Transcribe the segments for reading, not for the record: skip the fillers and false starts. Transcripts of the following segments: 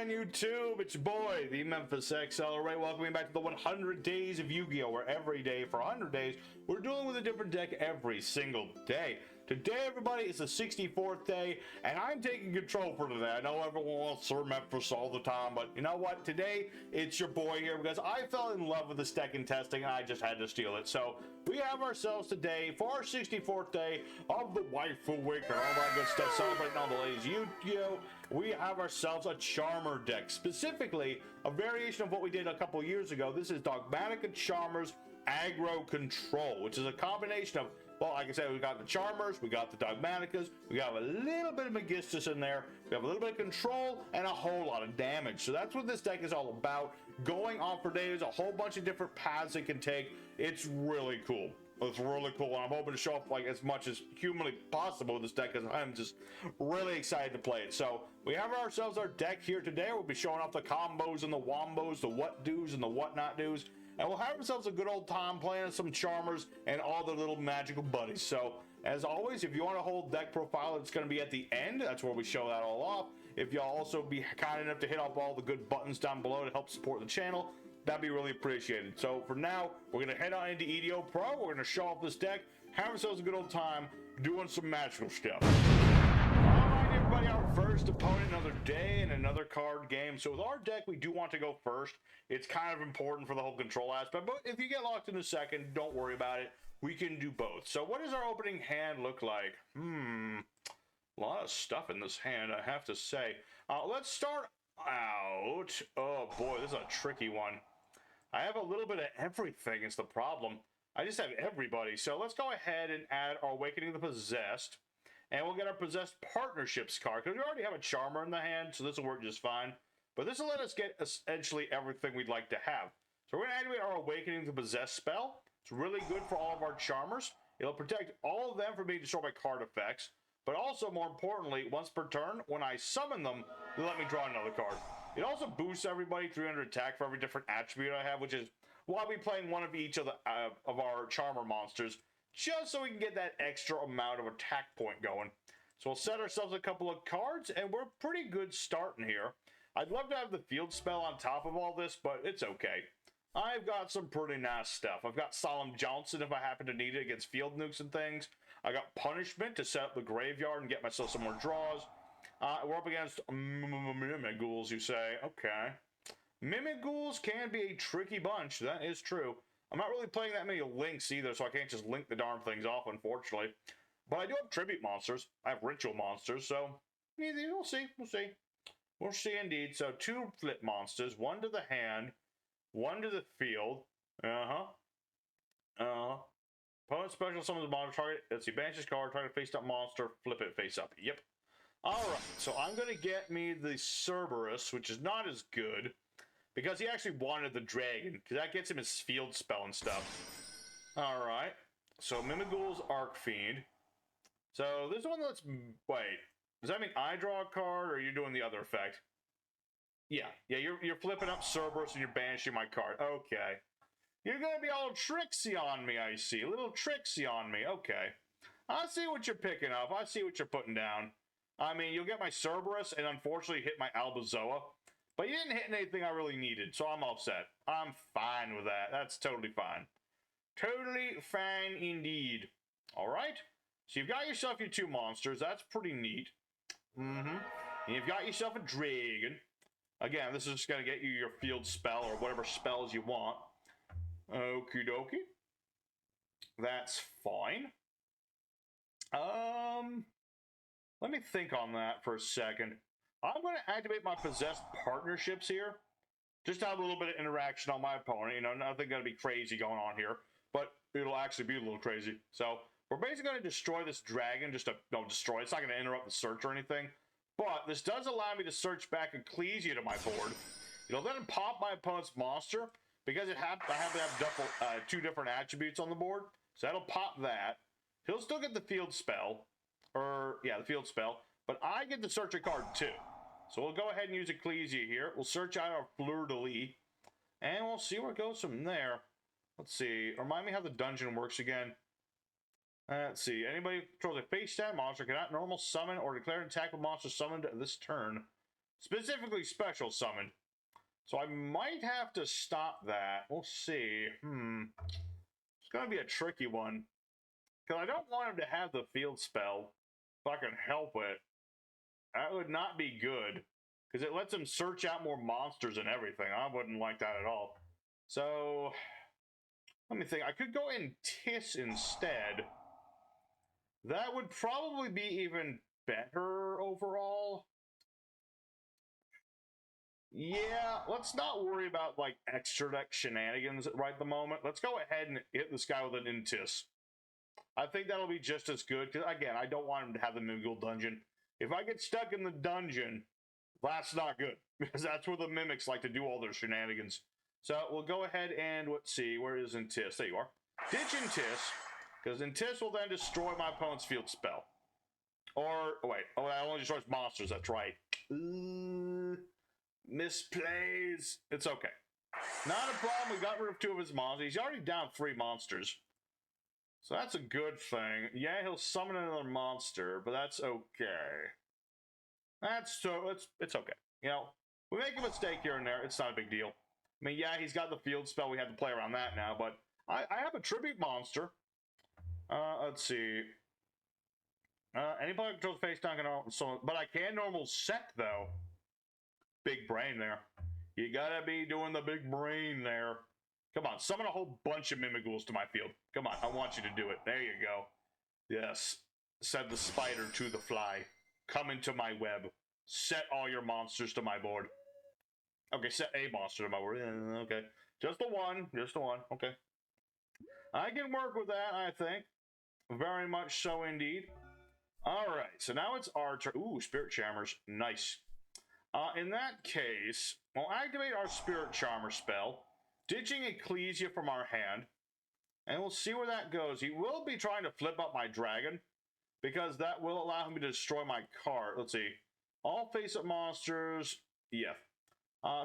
on YouTube? It's your boy, the Metaphys XLR. Welcoming back to the 100 Days of Yu-Gi-Oh! Where every day for 100 days, we're dealing with a different deck every single day. Today, everybody, is the 64th day, and I'm taking control for today. I know everyone wants Sir Metaphys all the time, but you know what? Today, it's your boy here because I fell in love with this deck in testing, and I just had to steal it. So, we have ourselves today, for our 64th day of the Waifu Week and all that good stuff, celebrating all the ladies Yu-Gi-Oh! We have ourselves a Charmer deck, specifically a variation of what we did a couple years ago. This is Dogmatika Charmer's Aggro Control, which is a combination of, well, like I said, we got the Charmers, we got the Dogmatikas, we got a little bit of Magistus in there, we have a little bit of control, and a whole lot of damage. So that's what this deck is all about. Going off for days, a whole bunch of different paths it can take. It's really cool. It's really cool, and I'm hoping to show off like as much as humanly possible with this deck because I'm just really excited to play it. So we have ourselves our deck here today. We'll be showing off the combos and the wombos, the what do's and the what not do's. And we'll have ourselves a good old time playing some Charmers and all the little magical buddies. So, as always, if you want to hold deck profile, it's going to be at the end. That's where we show that all off. If y'all also be kind enough to hit off all the good buttons down below to help support the channel, that'd be really appreciated. So, for now, we're going to head on into EDO Pro. We're going to show off this deck, have ourselves a good old time doing some magical stuff. Everybody, our first opponent, another day and another card game. So with our deck, we do want to go first. It's kind of important for the whole control aspect, but if you get locked in a second, don't worry about it. We can do both. So what does our opening hand look like? A lot of stuff in this hand, I have to say. Let's start out. Oh boy, this is a tricky one. I have a little bit of everything is the problem. I just have everybody. So let's go ahead and add our Awakening the Possessed. And we'll get our Possessed Partnerships card, because we already have a Charmer in the hand, so this will work just fine. But this will let us get essentially everything we'd like to have. So we're going to activate our Awakening the Possessed spell. It's really good for all of our Charmers. It'll protect all of them from being destroyed by card effects. But also, more importantly, once per turn, when I summon them, they'll let me draw another card. It also boosts everybody 300 attack for every different attribute I have, which is why I'll be playing one of each of our Charmer monsters, just so we can get that extra amount of attack point going. So we'll set ourselves a couple of cards, and we're pretty good starting here. I'd love to have the field spell on top of all this, but it's okay. I've got some pretty nice stuff. I've got Solemn Johnson if I happen to need it against field nukes and things. I got Punishment to set up the graveyard and get myself some more draws. We're up against Mimighouls, you say. Okay. Mimighouls can be a tricky bunch. That is true. I'm not really playing that many links either, so I can't just link the darn things off, unfortunately. But I do have tribute monsters. I have ritual monsters, so we'll see. We'll see. We'll see indeed. So 2 flip monsters, 1 to the hand, 1 to the field. Opponent special summons a monster target. Let's see, banish this card, target face up monster, flip it face up. Yep. Alright, so I'm going to get me the Cerberus, which is not as good, because he actually wanted the dragon, because that gets him his field spell and stuff. Alright. So Mimighoul's Arcfiend. So this one let's wait. Does that mean I draw a card or are you doing the other effect? Yeah, you're flipping up Cerberus and you're banishing my card. Okay. You're gonna be all tricksy on me, I see. A little tricksy on me. Okay. I see what you're picking up. I see what you're putting down. I mean, you'll get my Cerberus and unfortunately hit my Albazoa. But you didn't hit anything I really needed, so I'm upset. I'm fine with that. That's totally fine. Totally fine indeed. Alright. So you've got yourself your 2 monsters. That's pretty neat. And you've got yourself a dragon. Again, this is just going to get you your field spell or whatever spells you want. Okie dokie. That's fine. Let me think on that for a second. I'm going to activate my Possessed Partnerships here. Just to have a little bit of interaction on my opponent. You know, nothing going to be crazy going on here. But it'll actually be a little crazy. So, we're basically going to destroy this dragon. Just to, no, destroy. It's not going to interrupt the search or anything. But this does allow me to search back Ecclesia to my board. It'll then pop my opponent's monster. Because I have to have 2 different attributes on the board. So that'll pop that. He'll still get the field spell. The field spell. But I get to search a card too. So we'll go ahead and use Ecclesia here. We'll search out our Fleur-de-Lis. And we'll see where it goes from there. Let's see. Remind me how the dungeon works again. Let's see. Anybody who controls a face-down monster cannot normal summon or declare an attack with monster summoned this turn. specifically special summoned. So I might have to stop that. We'll see. It's going to be a tricky one. Because I don't want him to have the field spell if I can help it. That would not be good. Because it lets him search out more monsters and everything. I wouldn't like that at all. So, let me think. I could go in Tiss instead. That would probably be even better overall. Yeah, let's not worry about, like, extra deck shenanigans right at the moment. Let's go ahead and hit this guy with an Intis. I think that'll be just as good, because, again, I don't want him to have the Mimighoul dungeon. If I get stuck in the dungeon, that's not good, because that's where the Mimics like to do all their shenanigans. So, we'll go ahead and, let's see, where is Intis? There you are. Ditch Intis, because Intis will then destroy my opponent's field spell. Or, wait, oh, that only destroys monsters, that's right. Misplays. It's okay. Not a problem. We got rid of 2 of his monsters. He's already down 3 monsters. So that's a good thing. Yeah, he'll summon another monster, but that's okay. It's okay. You know, we make a mistake here and there. It's not a big deal. I mean, yeah, he's got the field spell. We have to play around that now, but I have a tribute monster. Let's see. Any player controls face down can so, but I can normal sec though. Big brain there. You gotta be doing the big brain there. Come on, summon a whole bunch of Mimighouls to my field. Come on, I want you to do it. There you go. Yes. Said the spider to the fly. Come into my web. Set all your monsters to my board. Okay, set a monster to my board. Okay. Just the one. Just the one. Okay. I can work with that, I think. Very much so indeed. Alright, so now it's our turn. Ooh, Spirit Charmers. Nice. In that case, we'll activate our Spirit Charmer spell, ditching Ecclesia from our hand, and we'll see where that goes. He will be trying to flip up my dragon, because that will allow him to destroy my card. Let's see. All face-up monsters. Yeah.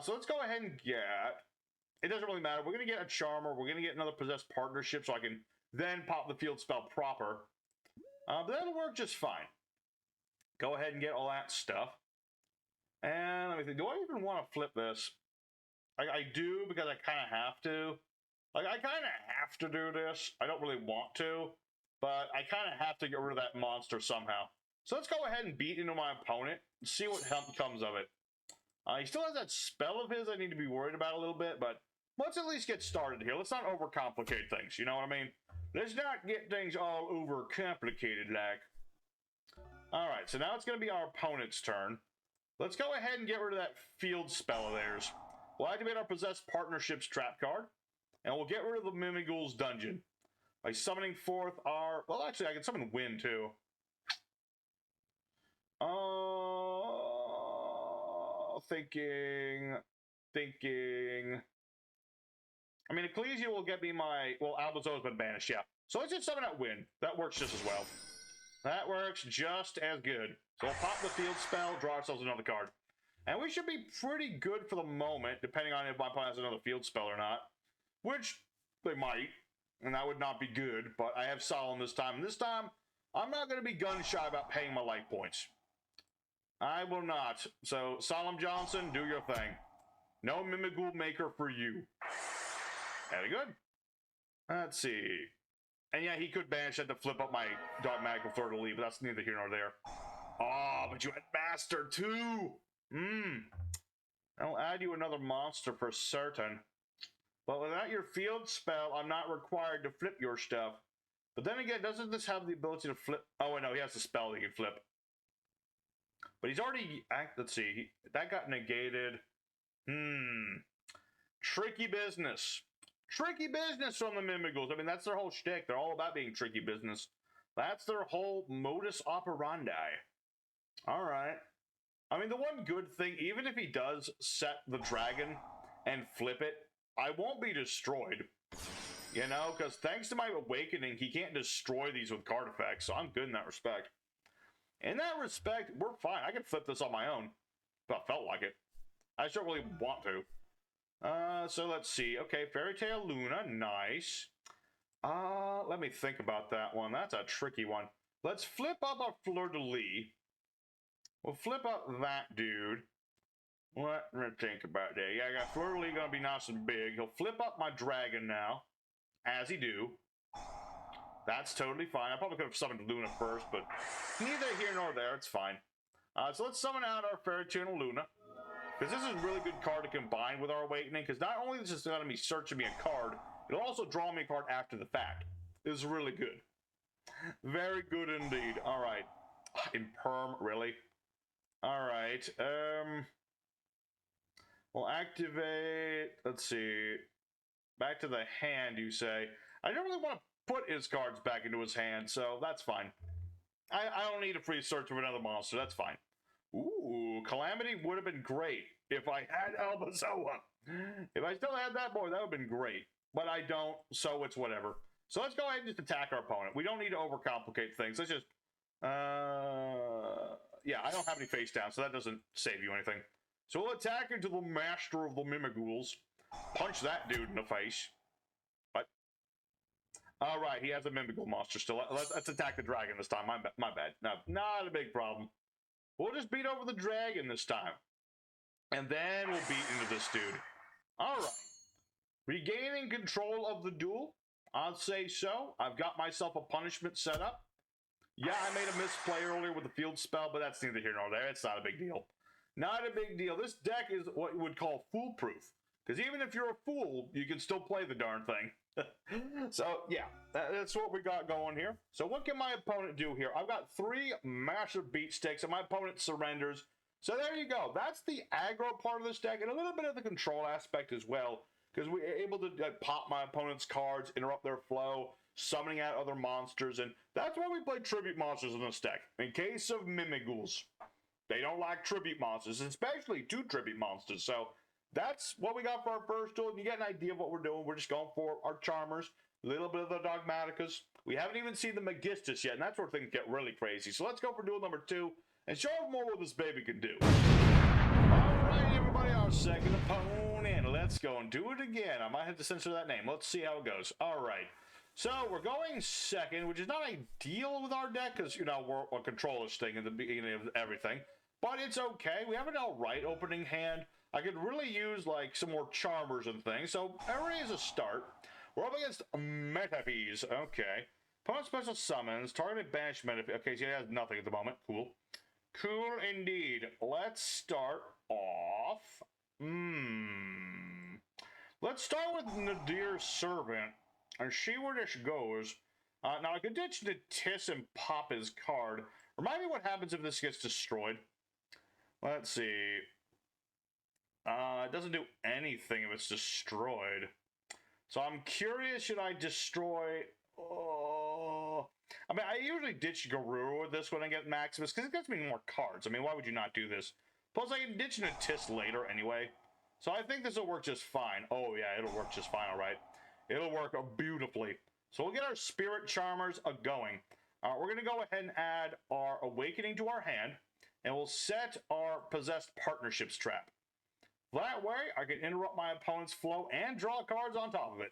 So let's go ahead and get... It doesn't really matter. We're going to get a Charmer. We're going to get another Possessed Partnership, so I can then pop the field spell proper. But that'll work just fine. Go ahead and get all that stuff. And let me think, do I even want to flip this? I do, because I kind of have to. Like, I kind of have to do this. I don't really want to, but I kind of have to get rid of that monster somehow. So let's go ahead and beat into my opponent and see what comes of it. He still has that spell of his I need to be worried about a little bit, but let's at least get started here. Let's not overcomplicate things, you know what I mean? Let's not get things all overcomplicated, like. Alright, so now it's going to be our opponent's turn. Let's go ahead and get rid of that field spell of theirs. We'll activate our Possessed Partnerships trap card, and we'll get rid of the Mimighoul's dungeon by summoning forth our... Well, actually, I can summon Wind, too. Thinking... I mean, Ecclesia will get me my... Well, Albazo's been banished, yeah. So let's just summon out Wind. That works just as well. That works just as good. So we'll pop the field spell, draw ourselves another card. And we should be pretty good for the moment, depending on if my opponent has another field spell or not. Which, they might. And that would not be good, but I have Solemn this time. And this time, I'm not going to be gun-shy about paying my life points. I will not. So, Solemn Johnson, do your thing. No Mimighoul Maker for you. Very good. Let's see. And yeah, he could banish that to flip up my Dogmatika Fleur-de-Lis, but that's neither here nor there. Oh, but you had Master too! I'll add you another monster for certain. But without your field spell, I'm not required to flip your stuff. But then again, doesn't this have the ability to flip? Oh, wait, no, he has the spell that he can flip. But he's already... Let's see. That got negated. Tricky business. Tricky business from the Mimighouls. I mean, that's their whole shtick. They're all about being tricky business. That's their whole modus operandi. All right. I mean, the one good thing, even if he does set the dragon and flip it, I won't be destroyed. You know, because thanks to my awakening, he can't destroy these with card effects, so I'm good in that respect. In that respect, we're fine. I can flip this on my own, if I felt like it. I just don't really want to. So let's see. Okay, Fairy Tale Luna, nice. Let me think about that one. That's a tricky one. Let's flip up our Fleur-de-Lis. We'll flip up that dude. Let me think about that. Yeah, I got Fleur-de-Lis gonna be nice and big. He'll flip up my dragon now, as he do. That's totally fine. I probably could have summoned Luna first, but neither here nor there. It's fine. So let's summon out our Fairy Tale Luna, because this is a really good card to combine with our Awakening, because not only is this going to be searching me a card, it'll also draw me a card after the fact. This is really good. Very good indeed. All right. Imperm, really? All right. We'll activate, let's see, back to the hand, you say. I don't really want to put his cards back into his hand, so that's fine. I don't need a free search of another monster, that's fine. Ooh, Calamity would have been great if I had Albazoa. If I still had that boy, that would have been great. But I don't, so it's whatever. So let's go ahead and just attack our opponent. We don't need to overcomplicate things. Let's just, yeah, I don't have any face down, so that doesn't save you anything. So we'll attack into the master of the Mimighouls. Punch that dude in the face. What? All right, he has a Mimighoul monster still. Let's attack the dragon this time. My bad. No, not a big problem. We'll just beat over the dragon this time. And then we'll beat into this dude. All right. Regaining control of the duel. I'll say so. I've got myself a punishment set up. Yeah, I made a misplay earlier with the field spell, but that's neither here nor there. It's not a big deal. Not a big deal. This deck is what you would call foolproof. Because even if you're a fool, you can still play the darn thing. So, yeah, that's what we got going here. So what can my opponent do here? I've got 3 massive beat sticks, and my opponent surrenders. So there you go. That's the aggro part of this deck, and a little bit of the control aspect as well. Because we're able to pop my opponent's cards, interrupt their flow, summoning out other monsters, and that's why we play tribute monsters in this deck. In case of Mimighouls, they don't like tribute monsters, especially 2 tribute monsters. So that's what we got for our first duel. You get an idea of what we're doing. We're just going for our Charmers, a little bit of the Dogmatikas. We haven't even seen the Magistus yet, and that's where things get really crazy. So let's go for duel number 2 and show them more what this baby can do. Alright, everybody, our second opponent. Let's go and do it again. I might have to censor that name. Let's see how it goes. Alright. So we're going second, which is not ideal with our deck, because, you know, we're a controller's thing at the beginning of everything. But it's okay. We have an alright opening hand. I could really use, like, some more Charmers and things. So, already is a start. We're up against Metaphys. Okay. Opponent special summons. Targeted banish Metaphys. Okay, so he has nothing at the moment. Cool. Cool indeed. Let's start off. Let's start with Nadir's Servant and see where this goes. Now, I could ditch the Tiss and pop his card. Remind me what happens if this gets destroyed. Let's see. It doesn't do anything if it's destroyed. So I'm curious, should I destroy... I mean, I usually ditch Garuru with this when I get Maximus, because it gets me more cards. I mean, why would you not do this? Plus, I can ditch an Tis later anyway. So I think this will work just fine. Oh, yeah, it'll work just fine, all right. It'll work beautifully. So we'll get our Spirit Charmers going. We're going to go ahead and add our Awakening to our hand, and we'll set our Possessed Partnerships trap. That way, I can interrupt my opponent's flow and draw cards on top of it.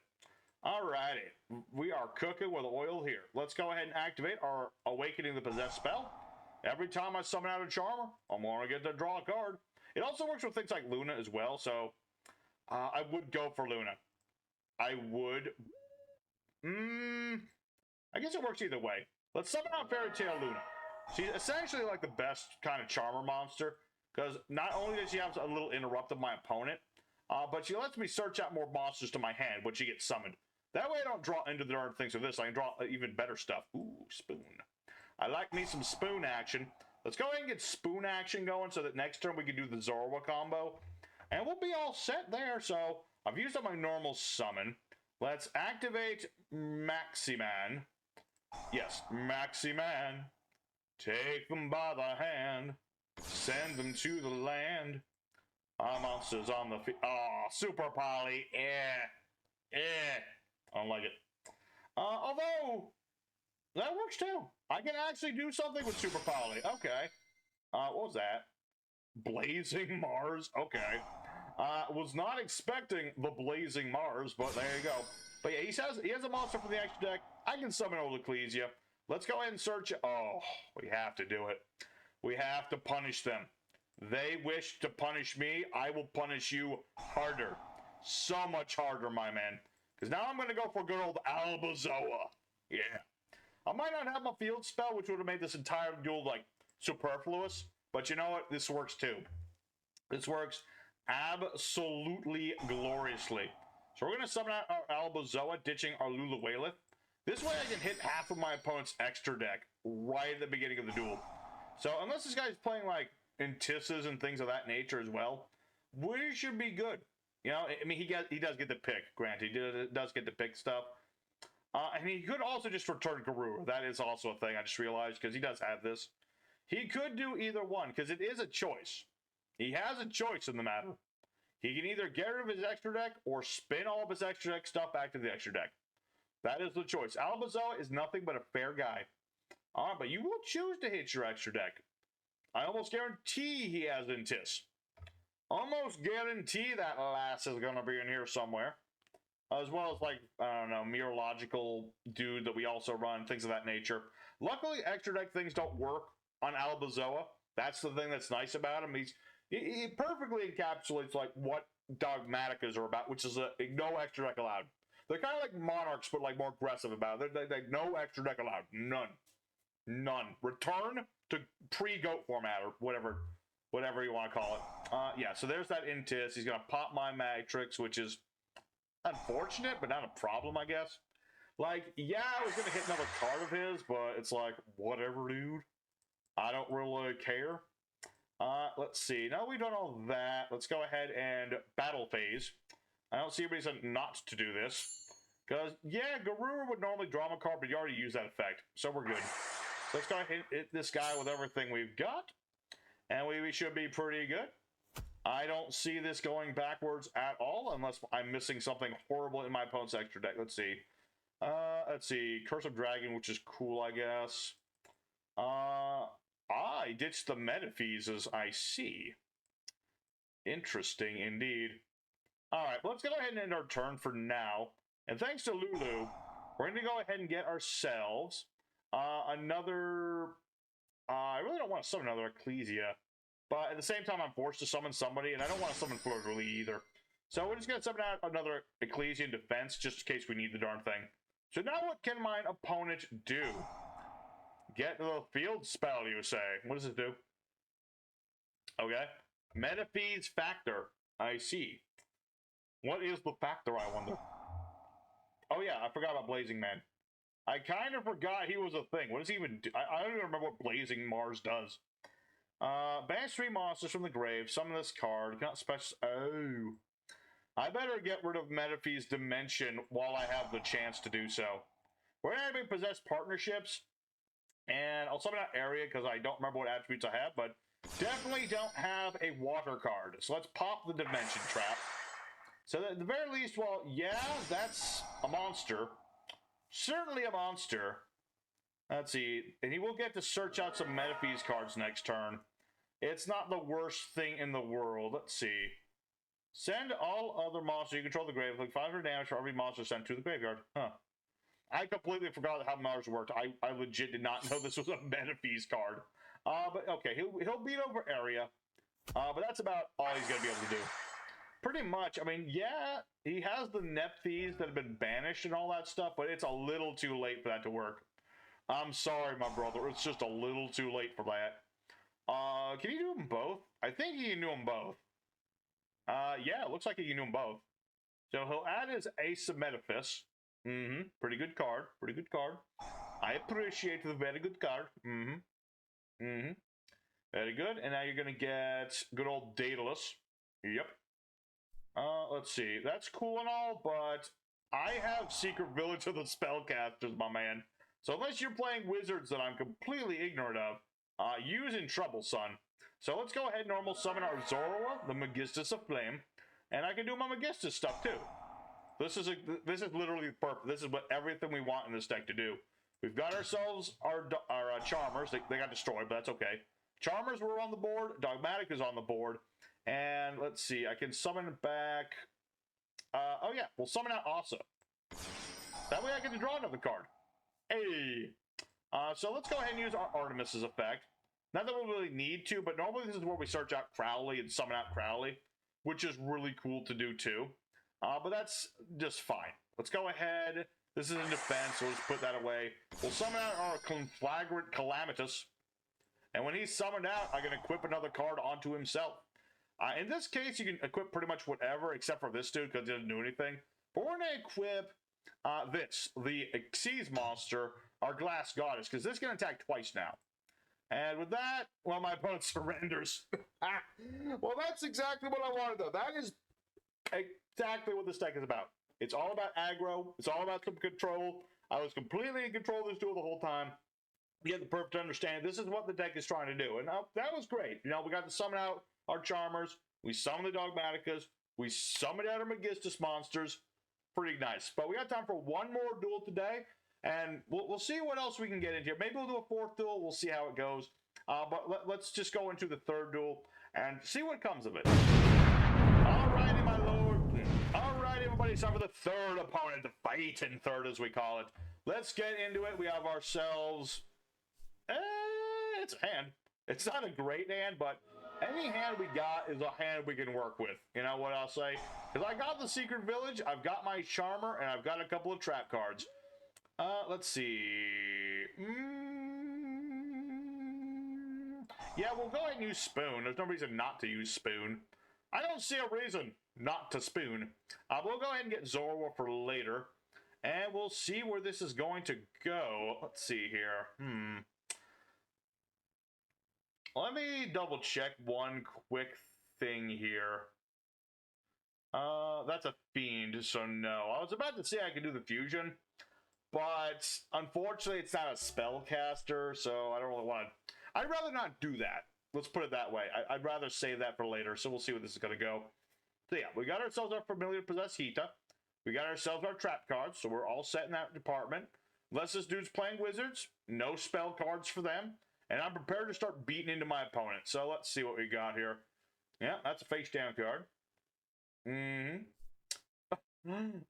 Alrighty, we are cooking with oil here. Let's go ahead and activate our Awakening the Possessed spell. Every time I summon out a Charmer, I'm going to get to draw a card. It also works with things like Luna as well, so I would go for Luna. I would. I guess it works either way. Let's summon out Fairy Tale Luna. She's essentially like the best kind of Charmer monster, because not only does she have a little interrupt of my opponent, but she lets me search out more monsters to my hand when she gets summoned. That way I don't draw into the darn things with this. I can draw even better stuff. Ooh, spoon. I like me some spoon action. Let's go ahead and get spoon action going so that next turn we can do the Zorwa combo. And we'll be all set there. So I've used up my normal summon. Let's activate Maximan. Yes, Maximan. Take them by the hand. Send them to the land. Monsters on the field. Oh, Super Poly. I don't like it. Although, that works too. I can actually do something with Super Poly. Okay. What was that? Blazing Mars. Okay. Was not expecting the Blazing Mars, but there you go. But yeah, he has a monster from the extra deck. I can summon Old Ecclesia. Let's go ahead and search. Oh, we have to do it. We have to punish them. They wish to punish me. I will punish you harder. So much harder, my man. Because now I'm going to go for good old Albazoa. Yeah. I might not have my field spell, which would have made this entire duel, like, superfluous. But you know what? This works too. This works absolutely gloriously. So we're going to summon out our Albazoa, ditching our Luluwaylith. This way I can hit half of my opponent's extra deck right at the beginning of the duel. So unless this guy's playing, like, Intisses and things of that nature as well, we should be good. You know, I mean, he does get the pick, granted. He does get the pick stuff. And he could also just return Garura. That is also a thing I just realized, because he does have this. He could do either one, because it is a choice. He has a choice in the matter. He can either get rid of his extra deck or spin all of his extra deck stuff back to the extra deck. That is the choice. Albazoa is nothing but a fair guy. All right, but you will choose to hit your extra deck. I almost guarantee he has Intis. Almost guarantee that lass is going to be in here somewhere. As well as, like, I don't know, Meteorological dude that we also run, things of that nature. Luckily, extra deck things don't work on Albazoa. That's the thing that's nice about him. He perfectly encapsulates, like, what Dogmatikas are about, which is no extra deck allowed. They're kind of like Monarchs, but, like, more aggressive about it. They're no extra deck allowed. None. None. Return to pre-GOAT format, or whatever you want to call it. Yeah, so there's that Intis. He's going to pop my Matrix, which is unfortunate, but not a problem, I guess. Like, yeah, I was going to hit another card of his, but it's like, whatever, dude. I don't really care. Let's see. Now we've done all that. Let's go ahead and battle phase. I don't see a reason not to do this. Because, yeah, Garura would normally draw a card, but you already used that effect. So we're good. So let's go ahead and hit this guy with everything we've got. And we should be pretty good. I don't see this going backwards at all, unless I'm missing something horrible in my opponent's extra deck. Let's see. Curse of Dragon, which is cool, I guess. I ditched the Metaphys, as I see. Interesting, indeed. Alright, let's go ahead and end our turn for now. And thanks to Lulu, we're going to go ahead and get ourselves another... I really don't want to summon another Ecclesia. But at the same time, I'm forced to summon somebody, and I don't want to summon Fleur de Lis either. So we're just going to summon out another Ecclesia in defense, just in case we need the darn thing. So now what can my opponent do? Get the field spell, you say. What does it do? Okay. Metaphys Factor. I see. What is the factor, I wonder? Oh yeah, I forgot about Blazing Man. I kind of forgot he was a thing. What does he even do? I don't even remember what Blazing Mars does. Banish 3 monsters from the grave. Summon this card. You cannot special. Oh. I better get rid of Metaphys Dimension while I have the chance to do so. We're going to possess partnerships. And I'll summon out Area because I don't remember what attributes I have. But definitely don't have a water card. So let's pop the Dimension Trap. So at the very least, well, yeah, that's a monster. Certainly a monster. Let's see. And he will get to search out some Metaphys cards next turn. It's not the worst thing in the world. Let's see. Send all other monsters you control the grave. Like 500 damage for every monster sent to the graveyard. Huh. I completely forgot how Mars worked. I legit did not know this was a Metaphys card. But okay, he'll beat over Area. But that's about all he's going to be able to do. Pretty much. I mean, yeah, he has the Nephthys that have been banished and all that stuff, but it's a little too late for that to work. I'm sorry, my brother. It's just a little too late for that. Can you do them both? I think he can do them both. Yeah, it looks like he can do them both. So he'll add his Ace of Metaphys. Pretty good card. Pretty good card. I appreciate the very good card. Very good. And now you're going to get good old Daedalus. Yep. Let's see. That's cool and all, but I have Secret Village of the Spellcasters, my man. So unless you're playing wizards that I'm completely ignorant of, you's in trouble, son. So let's go ahead and normal summon our Zorua, the Magistus of Flame, and I can do my Magistus stuff too. This is literally perfect. This is what everything we want in this deck to do. We've got ourselves our Charmers. They got destroyed, but that's okay. Charmers were on the board. Dogmatika is on the board. And let's see. I can summon back... oh yeah, we'll summon out Asa. That way I get to draw another card. Hey! So let's go ahead and use our Artemis's effect. Not that we really need to, but normally this is where we search out Crowley and summon out Crowley, which is really cool to do too. But that's just fine. Let's go ahead. This is in defense, so let's put that away. We'll summon out our Conflagrant Calamitous. And when he's summoned out, I can equip another card onto himself. In this case, you can equip pretty much whatever, except for this dude, because he doesn't do anything. But we're going to equip the Xyz monster, our Glass Goddess, because this can attack twice now. And with that, well, my opponent surrenders. Well, that's exactly what I wanted, though. That is exactly what this deck is about. It's all about aggro. It's all about some control. I was completely in control of this duel the whole time. You have the perfect understanding. This is what the deck is trying to do. And that was great. You know, we got to summon out our Charmers. We summoned the Dogmatikas. We summoned out our Magistus monsters. Pretty nice. But we got time for one more duel today. And we'll see what else we can get into here. Maybe we'll do a fourth duel. We'll see how it goes. But let's just go into the third duel and see what comes of it. Alrighty, my lord. Alright, everybody. It's time for the third opponent. The fighting third, as we call it. Let's get into it. We have ourselves... it's a hand. It's not a great hand, but any hand we got is a hand we can work with. You know what I'll say? Because I got the Secret Village, I've got my Charmer, and I've got a couple of trap cards. Let's see. Yeah, we'll go ahead and use Spoon. There's no reason not to use Spoon. I don't see a reason not to Spoon. We'll go ahead and get Zorua for later. And we'll see where this is going to go. Let's see here. Let me double check one quick thing here. That's a Fiend, so no. I was about to say I could do the Fusion, but unfortunately it's not a spellcaster, so I don't really want to... I'd rather not do that. Let's put it that way. I'd rather save that for later, so we'll see where this is going to go. So yeah, we got ourselves our Familiar Possessed Hita. We got ourselves our trap cards, so we're all set in that department. Unless this dude's playing Wizards, no spell cards for them. And I'm prepared to start beating into my opponent. So let's see what we got here. Yeah, that's a face down card.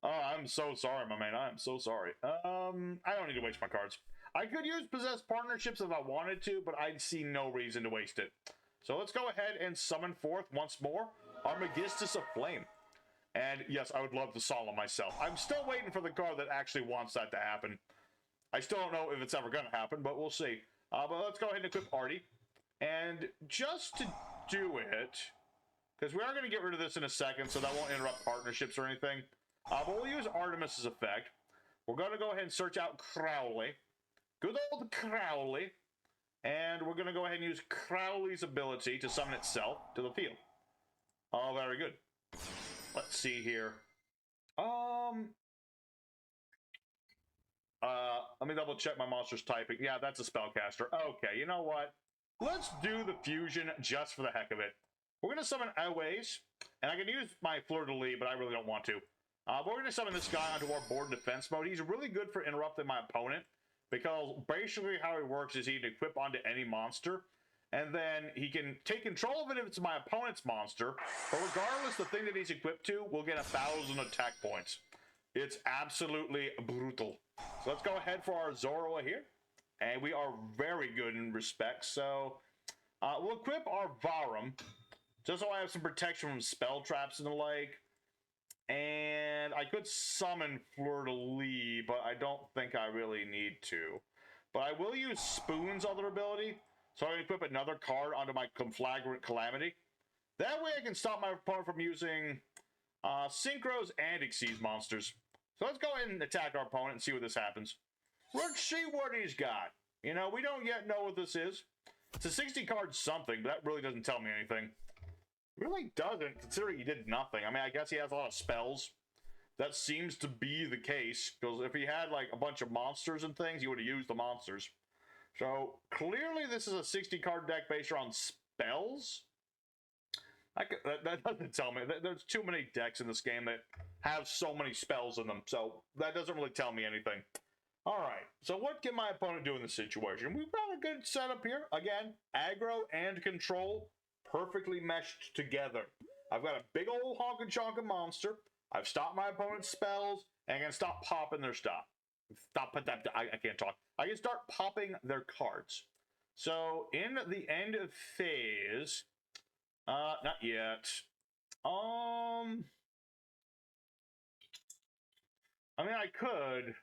Oh, I'm so sorry, my man. I'm so sorry. I don't need to waste my cards. I could use Possessed Partnerships if I wanted to, but I see no reason to waste it. So let's go ahead and summon forth once more our Magistus of Flame. And yes, I would love to Solemn myself. I'm still waiting for the card that actually wants that to happen. I still don't know if it's ever going to happen, but we'll see. But let's go ahead and equip Artie. And just to do it, because we are going to get rid of this in a second, so that won't interrupt partnerships or anything. But we'll use Artemis's effect. We're going to go ahead and search out Crowley. Good old Crowley. And we're going to go ahead and use Crowley's ability to summon itself to the field. Oh, very good. Let's see here. Let me double check my monster's typing. Yeah, that's a spellcaster. Okay, you know what? Let's do the fusion just for the heck of it. We're going to summon Airways, and I can use my Fleur-de-Lis, but I really don't want to. But we're going to summon this guy onto our board defense mode. He's really good for interrupting my opponent, because basically how he works is he can equip onto any monster, and then he can take control of it if it's my opponent's monster, but regardless, the thing that he's equipped to will get 1,000 attack points. It's absolutely brutal. So let's go ahead for our Zorua here, and we are very good in respect, so we'll equip our Varum, just so I have some protection from spell traps and the like. And I could summon Fleur-de-Lis, but I don't think I really need to. But I will use Spoon's other ability, so I can equip another card onto my Conflagrant Calamity. That way I can stop my opponent from using Synchros and Xyz monsters. So let's go ahead and attack our opponent and see what this happens. Let's see what he's got. You know, we don't yet know what this is. It's a 60 card something, but that really doesn't tell me anything. Really doesn't, considering he did nothing. I mean, I guess he has a lot of spells. That seems to be the case, because if he had, like, a bunch of monsters and things, he would have used the monsters. So, clearly this is a 60-card deck based around spells? That doesn't tell me. There's too many decks in this game that have so many spells in them, so that doesn't really tell me anything. Alright, so what can my opponent do in this situation? We've got a good setup here. Again, aggro and control perfectly meshed together. I've got a big old honkin' chonkin' monster. I've stopped my opponent's spells, and I can stop popping their stuff. I can't talk. I can start popping their cards. So in the end of phase, not yet. I mean, I could.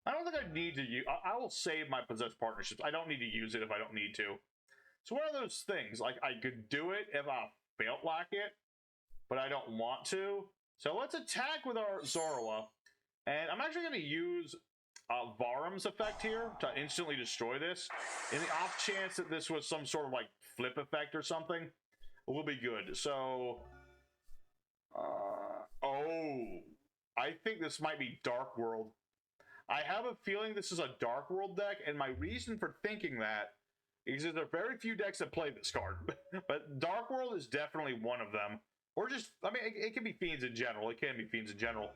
I don't think I need to use. I will save my possessed partnerships. I don't need to use it if I don't need to. It's one of those things. Like I could do it if I felt like it, but I don't want to. So let's attack with our Zorua, and I'm actually going to use Varum's effect here to instantly destroy this. In the off chance that this was some sort of like flip effect or something, it will be good. So, oh, I think this might be Dark World. I have a feeling this is a Dark World deck, and my reason for thinking that is that there are very few decks that play this card. But Dark World is definitely one of them. Or just, I mean, it can be Fiends in general. It can be Fiends in general.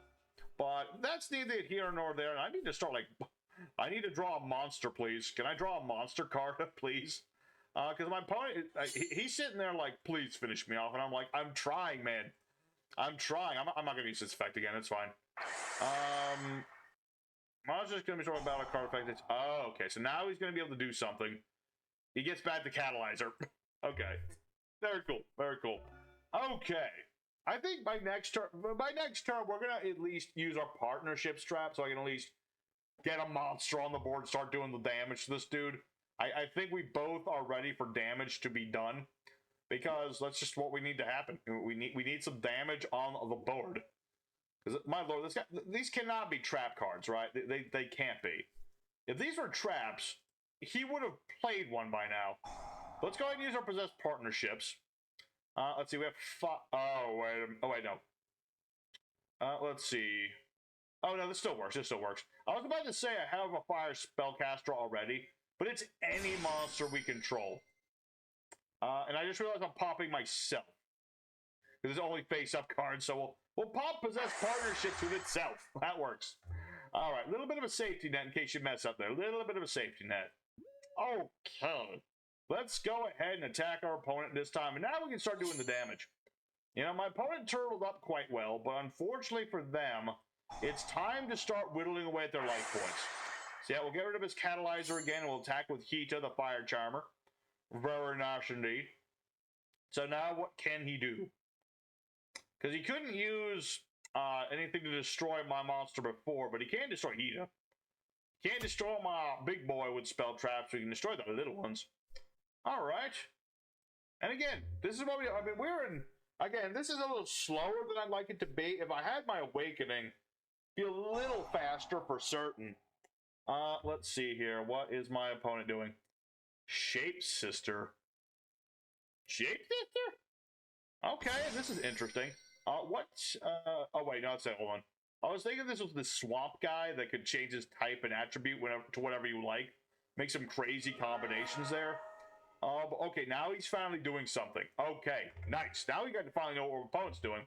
But that's neither here nor there. And I need to start, like, I need to draw a monster, please. Can I draw a monster card, please? Because my opponent, he's sitting there like, please finish me off. And I'm like, I'm trying, man. I'm trying. I'm not going to use this effect again. It's fine. Monster's going to be sort of battle card effect. Oh, okay. So now he's going to be able to do something. He gets back the Catalyzer. Okay. Very cool. Very cool. Okay. I think by next turn, we're going to at least use our partnership strap so I can at least get a monster on the board and start doing the damage to this dude. I think we both are ready for damage to be done because that's just what we need to happen. We need some damage on the board. Because, my lord, these cannot be trap cards, right? They can't be. If these were traps, he would have played one by now. Let's go ahead and use our possessed partnerships. Let's see, we have oh, wait, no. Let's see. Oh, no, this still works. This still works. I was about to say I have a fire spellcaster already, but it's any monster we control. And I just realized I'm popping myself. Because it's only face-up cards, so we'll pop possessed partnerships with itself. That works. All right, a little bit of a safety net in case you mess up there. A little bit of a safety net. Okay. Let's go ahead and attack our opponent this time, and now we can start doing the damage. You know, my opponent turtled up quite well, but unfortunately for them, it's time to start whittling away at their life points. So yeah, we'll get rid of his Catalyzer again, and we'll attack with Hita, the Fire Charmer. Very nice indeed. So now what can he do? Because he couldn't use anything to destroy my monster before, but he can destroy Hita. He can't destroy my big boy with spell traps, so he can destroy the little ones. All right. And again, this is what I mean, again, this is a little slower than I'd like it to be. If I had my Awakening, be a little faster for certain. Let's see here. What is my opponent doing? Shapesister. Shapesister? Okay, this is interesting. Oh wait, no, it's that one. I was thinking this was the swamp guy that could change his type and attribute to whatever you like. Make some crazy combinations there. Okay, now he's finally doing something. Okay, nice. Now we got to finally know what our opponent's doing.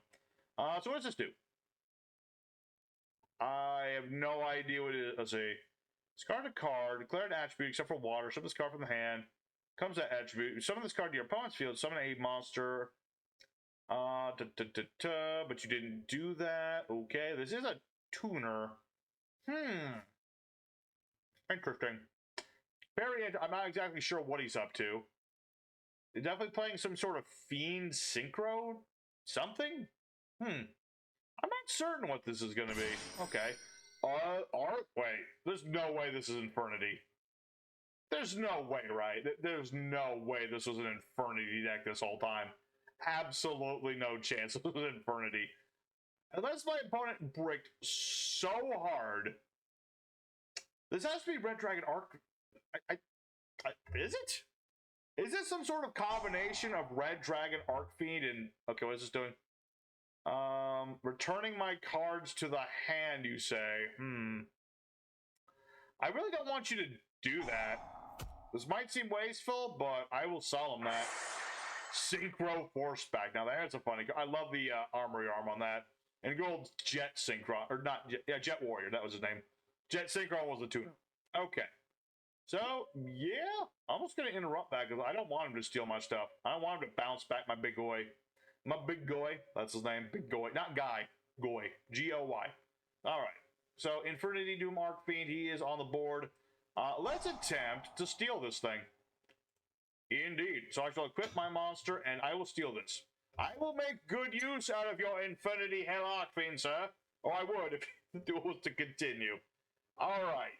So what does this do? I have no idea what it is. Let's see. Discard a card, declare an attribute except for water, summon this card from the hand. Comes that attribute. Summon this card to your opponent's field, summon a monster. But you didn't do that. Okay, this is a tuner. Interesting. I'm not exactly sure what he's up to. He's definitely playing some sort of fiend synchro? Something? I'm not certain what this is going to be. Okay. Wait, there's no way this is Infernity. There's no way, right? There's no way this was an Infernity deck this whole time. Absolutely no chance it was Infernity. Unless my opponent bricked so hard. This has to be Red Dragon Arc. Is it? Is this some sort of combination of Red Dragon Arc Fiend and... Okay, what is this doing? Returning my cards to the hand, you say. I really don't want you to do that. This might seem wasteful, but I will solemn that. Synchro Forceback. Now, there's a funny... I love the Armory Arm on that. And good old Jet Synchron. Or not... Jet Warrior. That was his name. Jet Synchron was the tuner. Okay. So, yeah. I'm just going to interrupt that because I don't want him to steal my stuff. I don't want him to bounce back my big boy. My big goy. That's his name. Big goy. Not guy. Goy. G-O-Y. All right. So, Infernity Doom Arc Fiend. He is on the board. Let's attempt to steal this thing. Indeed. So I shall equip my monster, and I will steal this. I will make good use out of your Infernity Hell Archfiend, sir. Or I would if the duel was to continue. Alright.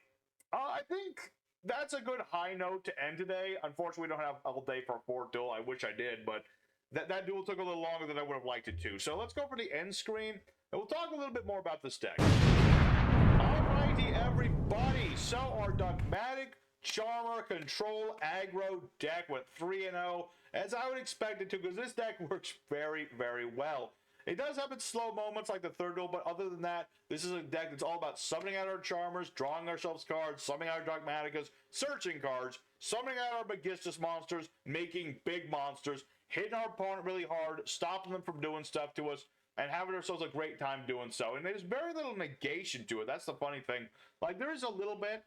I think that's a good high note to end today. Unfortunately, we don't have all day for a 4th duel. I wish I did, but that duel took a little longer than I would have liked it to. So let's go for the end screen, and we'll talk a little bit more about this deck. Alrighty, everybody. So our Dogmatic Charmer Control Aggro deck went 3-0, as I would expect it to, because this deck works very, very well. It does have its slow moments like the 3rd duel, but other than that, this is a deck that's all about summoning out our Charmers, drawing ourselves cards, summoning out our Dogmaticas, searching cards, summoning out our Magistus monsters, making big monsters, hitting our opponent really hard, stopping them from doing stuff to us, and having ourselves a great time doing so. And there's very little negation to it. That's the funny thing. Like, there's a little bit,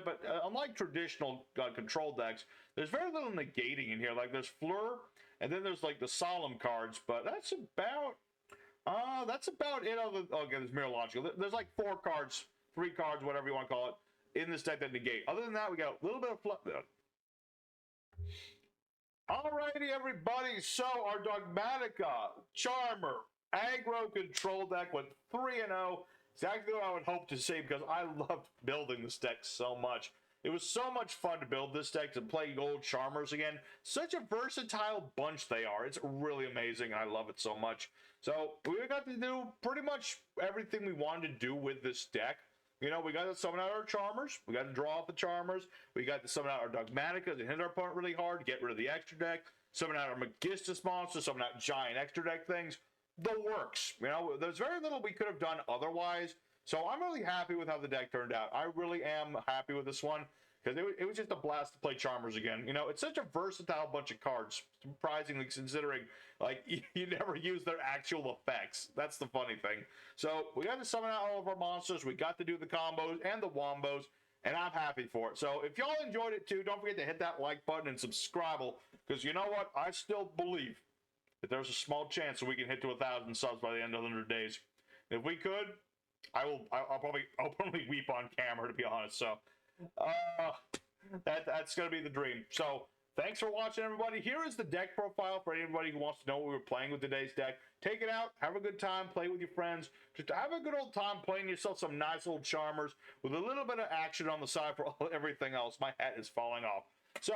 but unlike traditional control decks, there's very little negating in here. Like, there's Fleur, and then there's, like, the Solemn cards, but that's about it. Okay, there's Mirror Logical. There's, like, 4 cards, 3 cards, whatever you want to call it, in this deck that negate. Other than that, we got a little bit of fluff. Alrighty, everybody, so our Dogmatika, Charmer, Aggro control deck went 3-0. Exactly what I would hope to see, because I loved building this deck so much. It was so much fun to build this deck, to play gold Charmers again. Such a versatile bunch they are. It's really amazing, and I love it so much. So, we got to do pretty much everything we wanted to do with this deck. You know, we got to summon out our Charmers, we got to draw off the Charmers, we got to summon out our Dogmaticas and hit our opponent really hard, get rid of the extra deck, summon out our Magistus monsters, summon out giant extra deck things. The works. You know, there's very little we could have done otherwise, so I'm really happy with how the deck turned out. I really am happy with this one, because it was just a blast to play Charmers again. You know, it's such a versatile bunch of cards, surprisingly, considering, like, you never use their actual effects. That's the funny thing. So, we got to summon out all of our monsters, we got to do the combos and the wombos, and I'm happy for it. So, if y'all enjoyed it too, don't forget to hit that like button and subscribe, because you know what? I still believe that there's a small chance that we can hit to 1,000 subs by the end of 100 days. If we could, I'll probably openly weep on camera, to be honest. So, that's going to be the dream. So, thanks for watching, everybody. Here is the deck profile for anybody who wants to know what we were playing with today's deck. Take it out, have a good time, play with your friends. Just have a good old time playing yourself some nice old Charmers with a little bit of action on the side for everything else. My hat is falling off. So,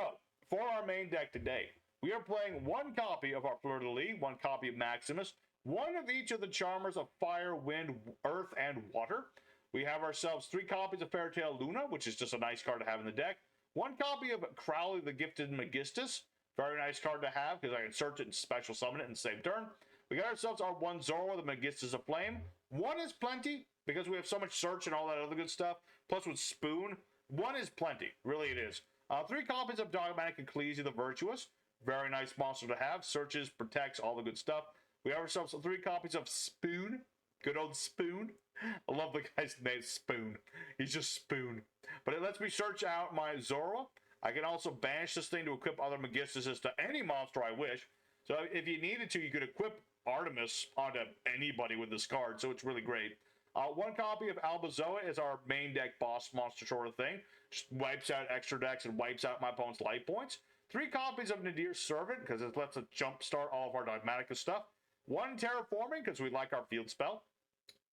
for our main deck today, we are playing 1 copy of our Fleur de Lis, 1 copy of Maximus, 1 of each of the Charmers of Fire, Wind, Earth, and Water. We have ourselves 3 copies of Fairytale Luna, which is just a nice card to have in the deck. 1 copy of Crowley the Gifted Magistus. Very nice card to have, because I can search it and special summon it in the same turn. We got ourselves our 1 Zoro, the Magistus of Flame. 1 is plenty, because we have so much search and all that other good stuff. Plus with Spoon, 1 is plenty. Really it is. 3 copies of Dogmatic Ecclesia the Virtuous. Very nice monster to have. Searches, protects, all the good stuff. We have ourselves 3 copies of Spoon. Good old Spoon. I love the guy's name, Spoon. He's just Spoon. But it lets me search out my Zoro. I can also banish this thing to equip other Magistuses to any monster I wish. So if you needed to, you could equip Artemis onto anybody with this card. So it's really great. 1 copy of Albazoa is our main deck boss monster sort of thing. Just wipes out extra decks and wipes out my opponent's life points. 3 copies of Nadir's Servant, because it lets us jumpstart all of our Dogmatica stuff. 1 Terraforming, because we like our field spell.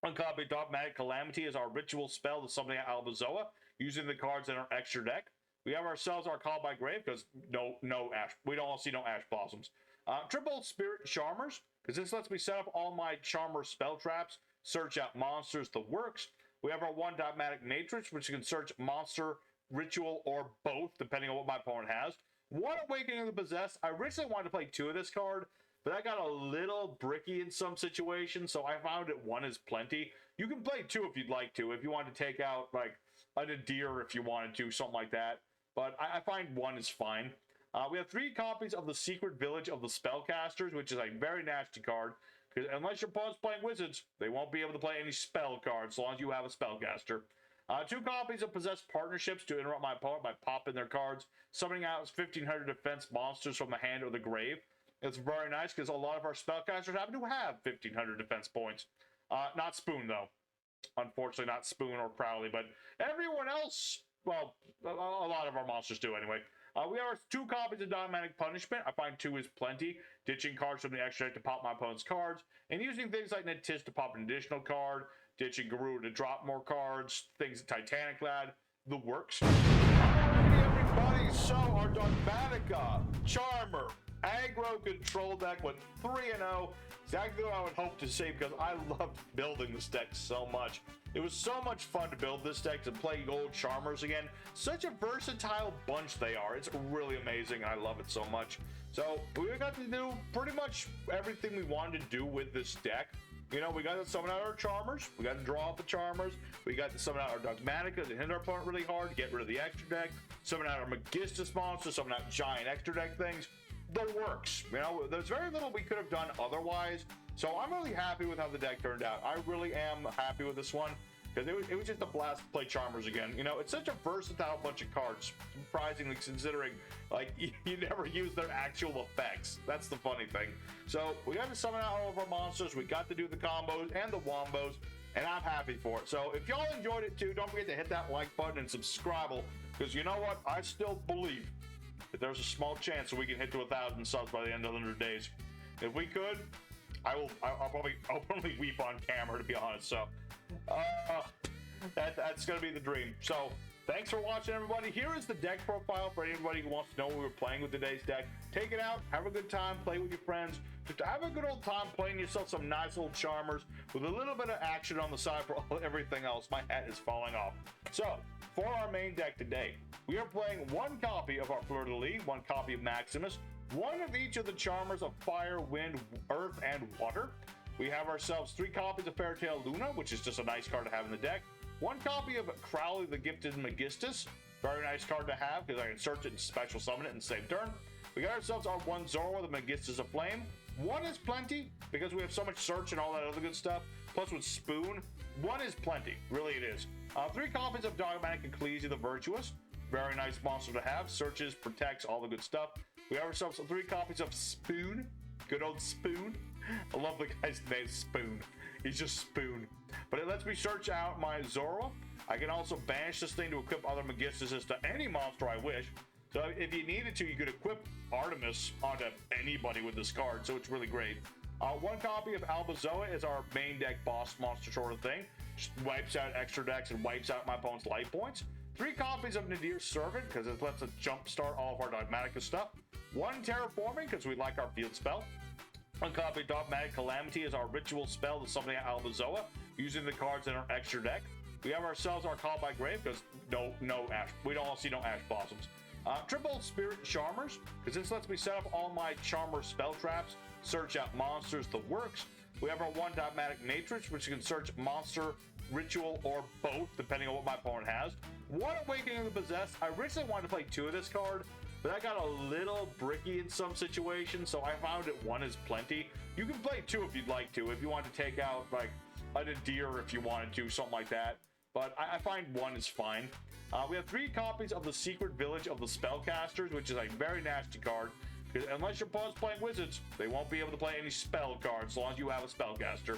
1 copy of Dogmatic Calamity is our ritual spell to summon out Albazoa, using the cards in our extra deck. We have ourselves our Call by Grave, because no Ash. We don't see no Ash Blossoms. Triple Spirit Charmers, because this lets me set up all my Charmer spell traps, search out monsters, the works. We have our 1 Dogmatic Matrix, which can search monster, ritual, or both, depending on what my opponent has. 1 Awakening of the Possessed. I originally wanted to play 2 of this card, but I got a little bricky in some situations, so I found that 1 is plenty. You can play 2 if you'd like to, if you want to take out, like, a Nadir if you wanted to, something like that. But I find 1 is fine. We have 3 copies of the Secret Village of the Spellcasters, which is a very nasty card, because unless your opponent's playing Wizards, they won't be able to play any spell cards, as long as you have a Spellcaster. 2 copies of Possessed Partnerships to interrupt my opponent by popping their cards, summoning out 1,500 defense monsters from the hand or the grave. It's very nice, because a lot of our Spellcasters happen to have 1,500 defense points. Not Spoon, though. Unfortunately, not Spoon or Crowley, but everyone else well, a lot of our monsters do anyway. We have our 2 copies of Dogmatic Punishment. I find 2 is plenty. Ditching cards from the extra deck to pop my opponent's cards, and using things like Metaphys to pop an additional card, ditching Guru to drop more cards, things Titanic Lad, the works. Alrighty, everybody, so our Dogmatika, Charmer, Aggro control deck went 3-0. Exactly what I would hope to see, because I loved building this deck so much. It was so much fun to build this deck, to play old Charmers again. Such a versatile bunch they are. It's really amazing, and I love it so much. So we got to do pretty much everything we wanted to do with this deck. You know, we got to summon out our Charmers, we got to draw out the Charmers, we got to summon out our Dogmatika to hit our opponent really hard, to get rid of the extra deck, summon out our Magistus monsters, summon out giant extra deck things. The works. You know, there's very little we could have done otherwise. So I'm really happy with how the deck turned out. I really am happy with this one, because it was just a blast to play Charmers again. You know, it's such a versatile bunch of cards, surprisingly, considering like you never use their actual effects. That's the funny thing. So we got to summon out all of our monsters, we got to do the combos and the wombos, and I'm happy for it. So if y'all enjoyed it too, don't forget to hit that like button and subscribe, because you know what, I still believe that there's a small chance that we can hit to 1,000 subs by the end of 100 days. If we could, I'll probably openly weep on camera, to be honest. So that's gonna be the dream. So thanks for watching, everybody. Here is the deck profile for anybody who wants to know what we were playing with today's deck. Take it out, have a good time, play with your friends. Just have a good old time playing yourself some nice little Charmers with a little bit of action on the side for everything else. My hat is falling off. So for our main deck today, we are playing 1 copy of our Fleur-de-Lis, 1 copy of Maximus, 1 of each of the Charmers of Fire, Wind, Earth, and Water. We have ourselves 3 copies of Fairytale Luna, which is just a nice card to have in the deck. 1 copy of Crowley the Gifted Magistus, very nice card to have, because I can search it and special summon it in the same turn. We got ourselves our 1 Zoro, the Magistus of Flame. 1 is plenty, because we have so much search and all that other good stuff. Plus with Spoon, 1 is plenty, really it is. 3 copies of Dogmatic Ecclesia the Virtuous, very nice monster to have, searches, protects, all the good stuff. We have ourselves 3 copies of Spoon, good old Spoon. I love the guy's name, Spoon. He's just Spoon. But it lets me search out my Zoro. I can also banish this thing to equip other Magistuses to any monster I wish. So if you needed to, you could equip Artemis onto anybody with this card, so it's really great. 1 copy of Albazoa is our main deck boss monster sort of thing. Just wipes out extra decks and wipes out my opponent's life points. 3 copies of Nadir's Servant, because it lets us jumpstart all of our Dogmatika stuff. 1 Terraforming, because we like our field spell. 1 copy of Dogmatic Calamity is our ritual spell to summon out Albazoa, using the cards in our extra deck. We have ourselves our Call by Grave, because no Ash, we don't see no Ash Blossoms. Triple Spirit Charmers, because this lets me set up all my Charmer spell traps, search out monsters, the works. We have our 1 Dogmatic Matrix, which can search monster, ritual, or both, depending on what my opponent has. 1 Awakening of the Possessed. I originally wanted to play 2 of this card, but that got a little bricky in some situations, so I found that 1 is plenty. You can play 2 if you'd like to, if you want to take out like a Nadir if you wanted to, something like that. But I find 1 is fine. We have 3 copies of the Secret Village of the Spellcasters, which is a very nasty card, because unless your opponent's playing wizards, they won't be able to play any spell cards as long as you have a spellcaster.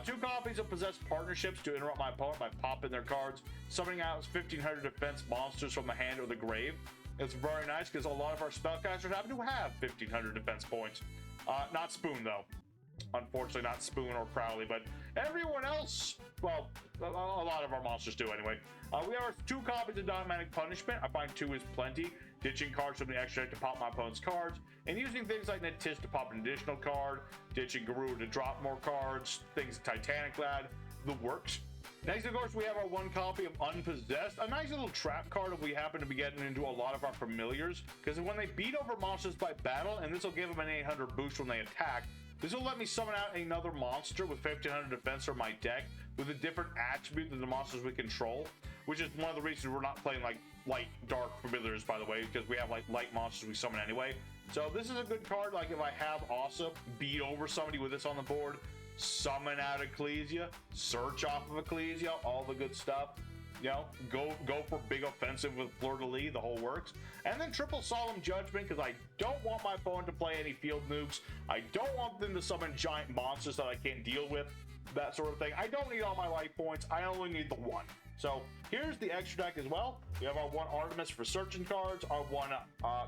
2 copies of Possessed Partnerships to interrupt my opponent by popping their cards, summoning out 1,500 defense monsters from the hand or the grave. It's very nice because a lot of our spellcasters happen to have 1,500 defense points. Not Spoon though. Unfortunately, not Spoon or Crowley, but everyone else, well, a lot of our monsters do anyway. We have our 2 copies of Dogmatic Punishment. I find 2 is plenty. Ditching cards from the extra deck to pop my opponent's cards, and using things like Metaphys to pop an additional card, ditching Guru to drop more cards, things Titanic Lad, the works. Next, of course, we have our 1 copy of Unpossessed, a nice little trap card if we happen to be getting into a lot of our familiars, because when they beat over monsters by battle, and this will give them an 800 boost when they attack, this will let me summon out another monster with 1,500 defense from my deck with a different attribute than the monsters we control, which is one of the reasons we're not playing like light dark familiars, by the way, because we have like light monsters we summon anyway. So this is a good card. Like if I have Asa beat over somebody with this on the board, summon out Ecclesia, search off of Ecclesia, all the good stuff. You know, go for big offensive with Fleur-de-Lis, the whole works. And then triple Solemn Judgment, because I don't want my opponent to play any field nukes. I don't want them to summon giant monsters that I can't deal with, that sort of thing. I don't need all my life points. I only need the 1. So here's the extra deck as well. We have our one Artemis for searching cards, our one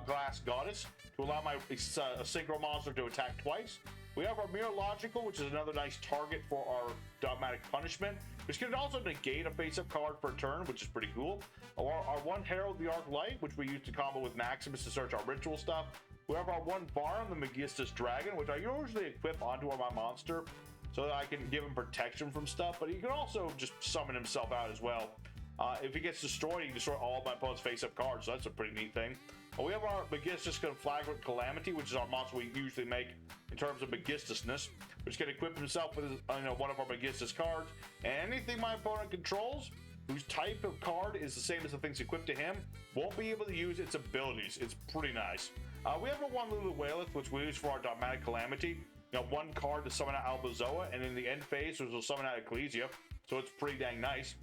Glass Goddess to allow my synchro monster to attack twice. We have our Mirror Logical, which is another nice target for our Dogmatic Punishment, which can also negate a face-up card for a turn, which is pretty cool. Or our one Herald the Arc Light, which we use to combo with Maximus to search our ritual stuff. We have our one Varn, the Magistus Dragon, which I usually equip onto my monster so that I can give him protection from stuff, but he can also just summon himself out as well. If he gets destroyed, he can destroy all of my opponent's face-up cards, so that's a pretty neat thing. We have our Magistus Conflagrant Calamity, which is our monster we usually make in terms of Magistusness, which can equip himself with one of our Magistus cards, and anything my opponent controls, whose type of card is the same as the things equipped to him, won't be able to use its abilities. It's pretty nice. We have our one Lulu Whaleth, which we use for our Dogmatic Calamity. One card to summon out Albazoa, and in the end phase, which will summon out Ecclesia, so it's pretty dang nice.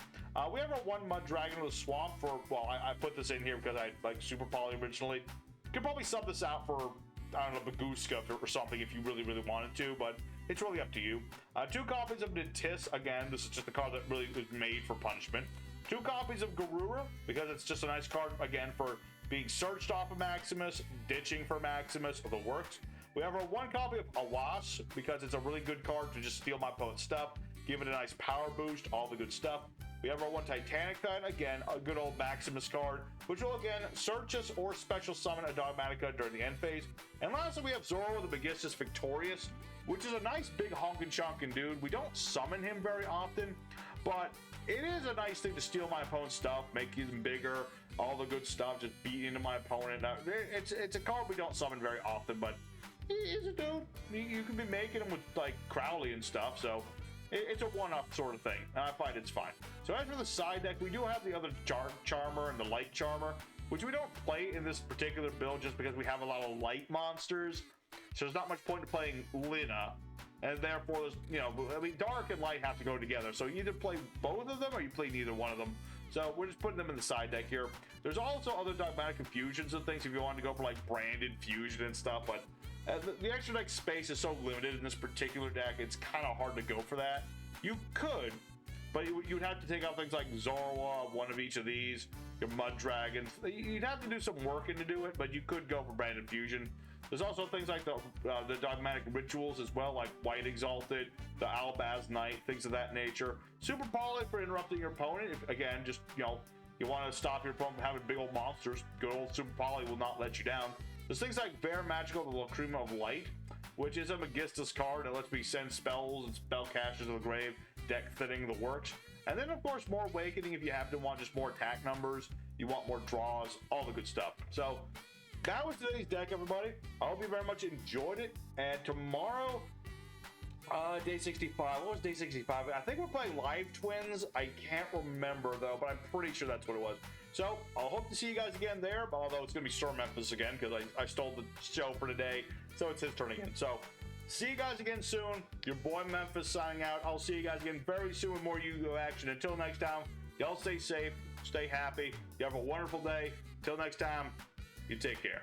We have our one Mud Dragon of the Swamp for, well, I put this in here because I like Super Poly originally. Could probably sub this out for, I don't know, Baguska or something if you really, really wanted to, but it's really up to you. 2 copies of Nittis, again, this is just a card that really is made for punishment. 2 copies of Garura, because it's just a nice card, again, for being searched off of Maximus, ditching for Maximus, or the works. We have our 1 copy of Awas, because it's a really good card to just steal my opponent's stuff, give it a nice power boost, all the good stuff. We have our one Titanic Titan, again, a good old Maximus card, which will again search us or special summon a Dogmatika during the end phase. And lastly, we have Zoro the Magistus Victorious, which is a nice big honkin' chonkin' dude. We don't summon him very often, but it is a nice thing to steal my opponent's stuff, make him bigger, all the good stuff, just beat into my opponent. It's a card we don't summon very often, but he's a dude. You can be making him with like Crowley and stuff, so it's a one-up sort of thing, and I find it's fine. So as for the side deck, we do have the other Charmer and the Light Charmer, which we don't play in this particular build just because we have a lot of light monsters. So there's not much point in playing Lina, and therefore there's, I mean, dark and light have to go together. So you either play both of them or you play neither one of them. So we're just putting them in the side deck here. There's also other Dogmatic Infusions and things if you want to go for like branded fusion and stuff, but the extra deck space is so limited in this particular deck, it's kind of hard to go for that. You could, but you'd have to take out things like Zoroa, one of each of these, your Mud Dragons. You'd have to do some work to do it, but you could go for branded fusion. There's also things like the Dogmatic Rituals as well, like White Exalted, the Albaz Knight, things of that nature. Super Poly for interrupting your opponent. If, again, just, you want to stop your opponent from having big old monsters, good old Super Poly will not let you down. There's things like Bear Magical, the Lacrima of Light, which is a Magistus card that lets me send spells and spell caches to the grave, deck thinning, the works. And then, of course, more Awakening if you happen to want just more attack numbers, you want more draws, all the good stuff. So that was today's deck, everybody. I hope you very much enjoyed it. And tomorrow, day 65. What was day 65? I think we're playing Live Twins. I can't remember, though, but I'm pretty sure that's what it was. So I'll hope to see you guys again there, although it's going to be Storm Memphis again because I stole the show for today. So it's his turn again. So see you guys again soon. Your boy Memphis signing out. I'll see you guys again very soon with more Yu-Gi-Oh action. Until next time, y'all stay safe, stay happy. You have a wonderful day. Till next time, you take care.